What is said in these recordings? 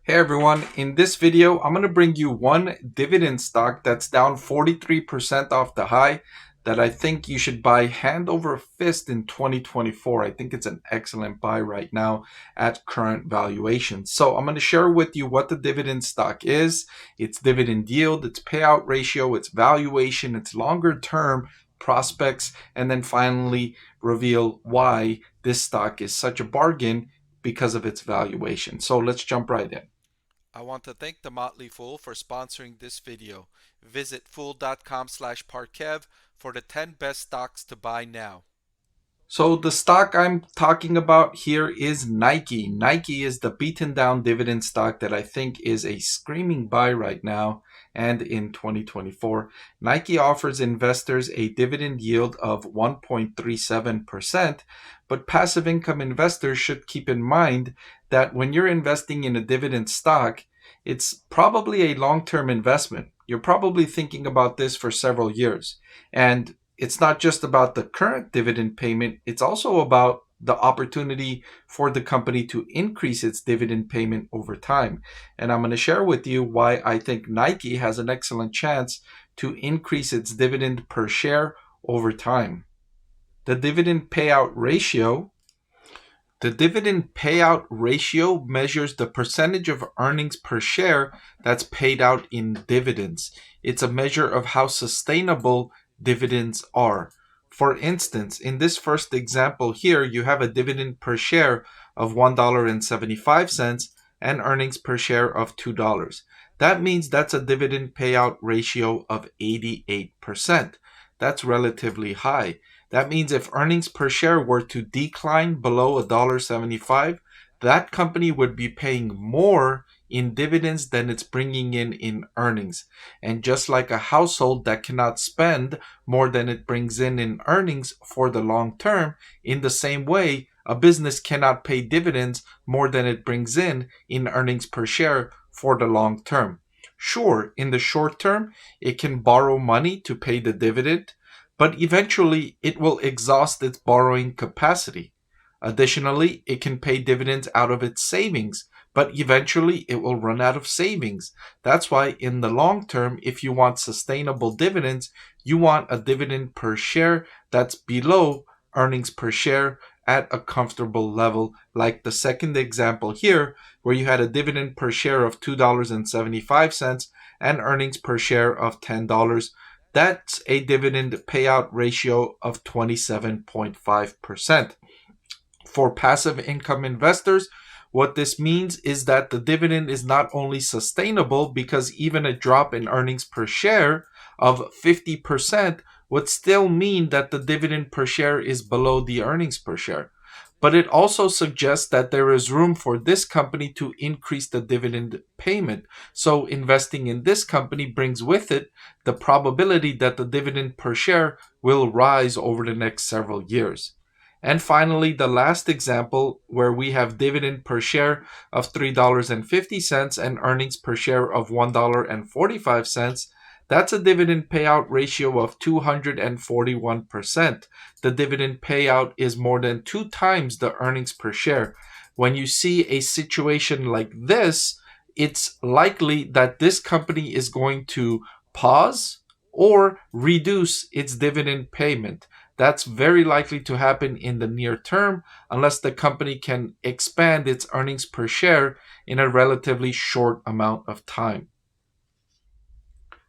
Hey everyone, in this video, I'm going to bring you one dividend stock that's down 43% off the high that I think you should buy hand over fist in 2024. I think it's an excellent buy right now at current valuation. So I'm going to share with you what the dividend stock is, its dividend yield, its payout ratio, its valuation, its longer term prospects, and then finally reveal why this stock is such a bargain because of its valuation. So let's jump right in. I want to thank the Motley Fool for sponsoring this video. Visit fool.com/Parkev for the 10 best stocks to buy now. So the stock I'm talking about here is Nike. Nike is the beaten down dividend stock that I think is a screaming buy right now and in 2024. Nike offers investors a dividend yield of 1.37%, but passive income investors should keep in mind that when you're investing in a dividend stock, it's probably a long-term investment. You're probably thinking about this for several years. And it's not just about the current dividend payment, it's also about the opportunity for the company to increase its dividend payment over time. And I'm going to share with you why I think Nike has an excellent chance to increase its dividend per share over time. The dividend payout ratio. The dividend payout ratio measures the percentage of earnings per share that's paid out in dividends. It's a measure of how sustainable dividends are. For instance, in this first example here, you have a dividend per share of $1.75 and earnings per share of $2. That means that's a dividend payout ratio of 88%. That's relatively high. That means if earnings per share were to decline below $1.75, that company would be paying more in dividends than it's bringing in earnings. And just like a household that cannot spend more than it brings in earnings for the long term, in the same way, a business cannot pay dividends more than it brings in earnings per share for the long term. Sure, in the short term, it can borrow money to pay the dividend, but eventually it will exhaust its borrowing capacity. Additionally, it can pay dividends out of its savings, but eventually it will run out of savings. That's why in the long term, if you want sustainable dividends, you want a dividend per share that's below earnings per share at a comfortable level, like the second example here, where you had a dividend per share of $2.75 and earnings per share of $10. That's a dividend payout ratio of 27.5%. For passive income investors, what this means is that the dividend is not only sustainable because even a drop in earnings per share of 50% would still mean that the dividend per share is below the earnings per share. But it also suggests that there is room for this company to increase the dividend payment. So investing in this company brings with it the probability that the dividend per share will rise over the next several years. And finally, the last example where we have dividend per share of $3.50 and earnings per share of $1.45, that's a dividend payout ratio of 241%. The dividend payout is more than 2 times the earnings per share. When you see a situation like this, it's likely that this company is going to pause or reduce its dividend payment. That's very likely to happen in the near term unless the company can expand its earnings per share in a relatively short amount of time.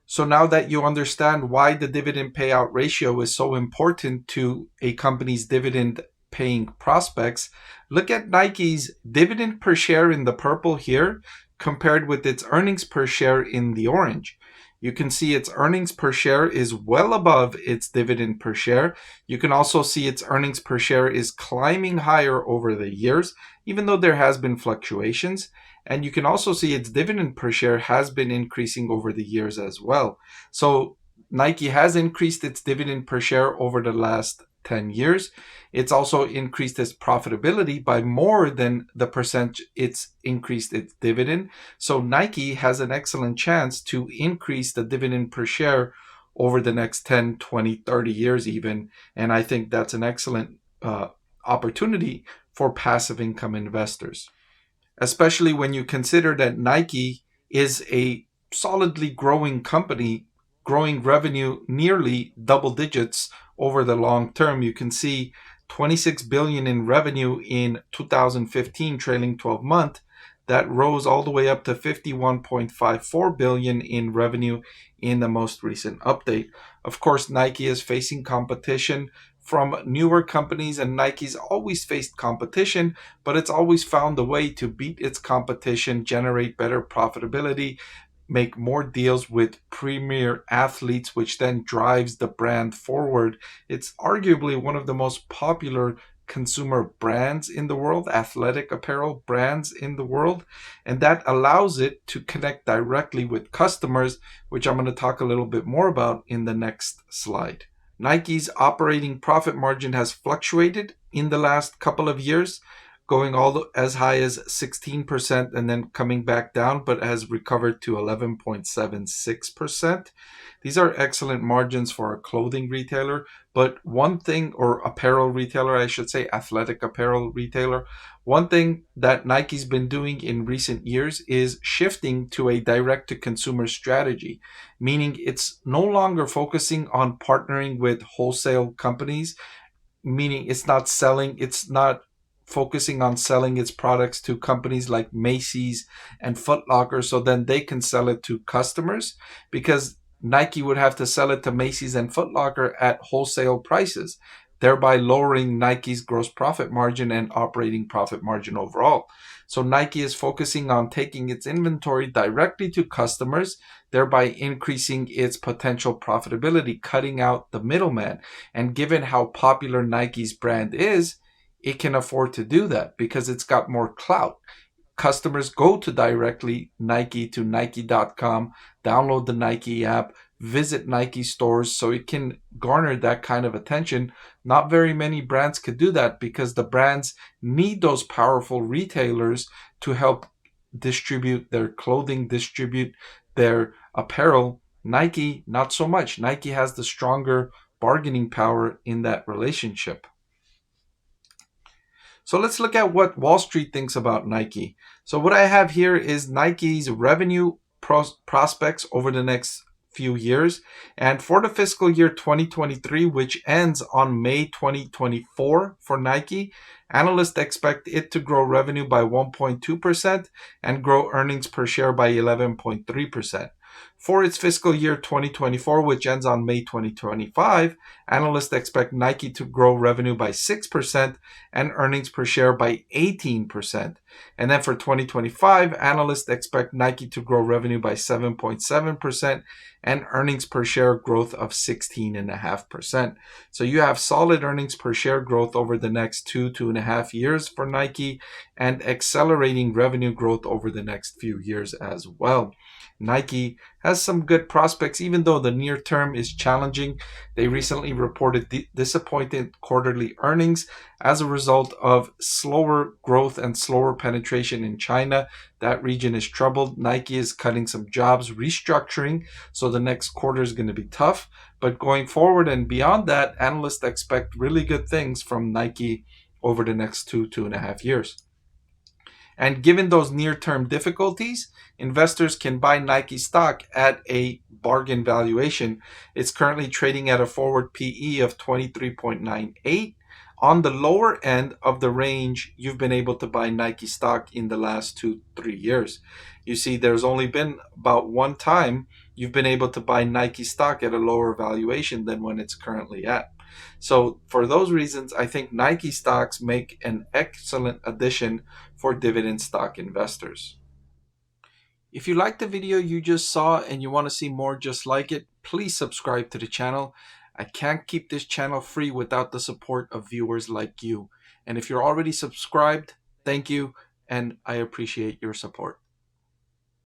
So now that you understand why the dividend payout ratio is so important to a company's dividend paying prospects, look at Nike's dividend per share in the purple here compared with its earnings per share in the orange. You can see its earnings per share is well above its dividend per share. You can also see its earnings per share is climbing higher over the years, even though there has been fluctuations. And you can also see its dividend per share has been increasing over the years as well. So Nike has increased its dividend per share over the last 10 years. It's also increased its profitability by more than the percent it's increased its dividend. So Nike has an excellent chance to increase the dividend per share over the next 10, 20, 30 years even. And I think that's an excellent opportunity for passive income investors. especially when you consider that Nike is a solidly growing company, growing revenue nearly double digits over the long term. You can see 26 billion in revenue in 2015 trailing 12 month. That rose all the way up to 51.54 billion in revenue in the most recent update. Of course, Nike is facing competition from newer companies, and Nike's always faced competition, but it's always found a way to beat its competition, generate better profitability, make more deals with premier athletes, which then drives the brand forward. It's arguably one of the most popular consumer brands in the world, athletic apparel brands in the world, and that allows it to connect directly with customers, which I'm going to talk a little bit more about in the next slide. Nike's operating profit margin has fluctuated in the last couple of years, going as high as 16% and then coming back down, but has recovered to 11.76%. These are excellent margins for a clothing retailer, but one thing, or apparel retailer, I should say, athletic apparel retailer, one thing that Nike's been doing in recent years is shifting to a direct-to-consumer strategy, meaning it's no longer focusing on partnering with wholesale companies, meaning it's not focusing on selling its products to companies like Macy's and Foot Locker so then they can sell it to customers, because Nike would have to sell it to Macy's and Foot Locker at wholesale prices, thereby lowering Nike's gross profit margin and operating profit margin overall. So Nike is focusing on taking its inventory directly to customers, thereby increasing its potential profitability, cutting out the middleman. And given how popular Nike's brand is, it can afford to do that because it's got more clout. Customers go to directly Nike to Nike.com, download the Nike app, visit Nike stores, so it can garner that kind of attention. Not very many brands could do that because the brands need those powerful retailers to help distribute their clothing, distribute their apparel. Nike, not so much. Nike has the stronger bargaining power in that relationship. So let's look at what Wall Street thinks about Nike. So what I have here is Nike's revenue prospects over the next few years. And for the fiscal year 2023, which ends on May 2024 for Nike, analysts expect it to grow revenue by 1.2% and grow earnings per share by 11.3%. For its fiscal year 2024, which ends on May 2025, analysts expect Nike to grow revenue by 6% and earnings per share by 18%. And then for 2025, analysts expect Nike to grow revenue by 7.7% and earnings per share growth of 16.5%. So you have solid earnings per share growth over the next 2.5 years for Nike, and accelerating revenue growth over the next few years as well. Nike has some good prospects, even though the near term is challenging. They recently reported disappointing quarterly earnings as a result of slower growth and slower penetration in China. That region is troubled. Nike is cutting some jobs, restructuring, so the next quarter is going to be tough. But going forward and beyond that, analysts expect really good things from Nike over the next 2.5 years. And given those near-term difficulties, investors can buy Nike stock at a bargain valuation. It's currently trading at a forward PE of 23.98. On the lower end of the range, you've been able to buy Nike stock in the last 2-3 years. You see, there's only been about one time you've been able to buy Nike stock at a lower valuation than when it's currently at. So for those reasons, I think Nike stocks make an excellent addition for dividend stock investors. If you liked the video you just saw and you want to see more just like it, please subscribe to the channel. I can't keep this channel free without the support of viewers like you. And if you're already subscribed, thank you, and I appreciate your support.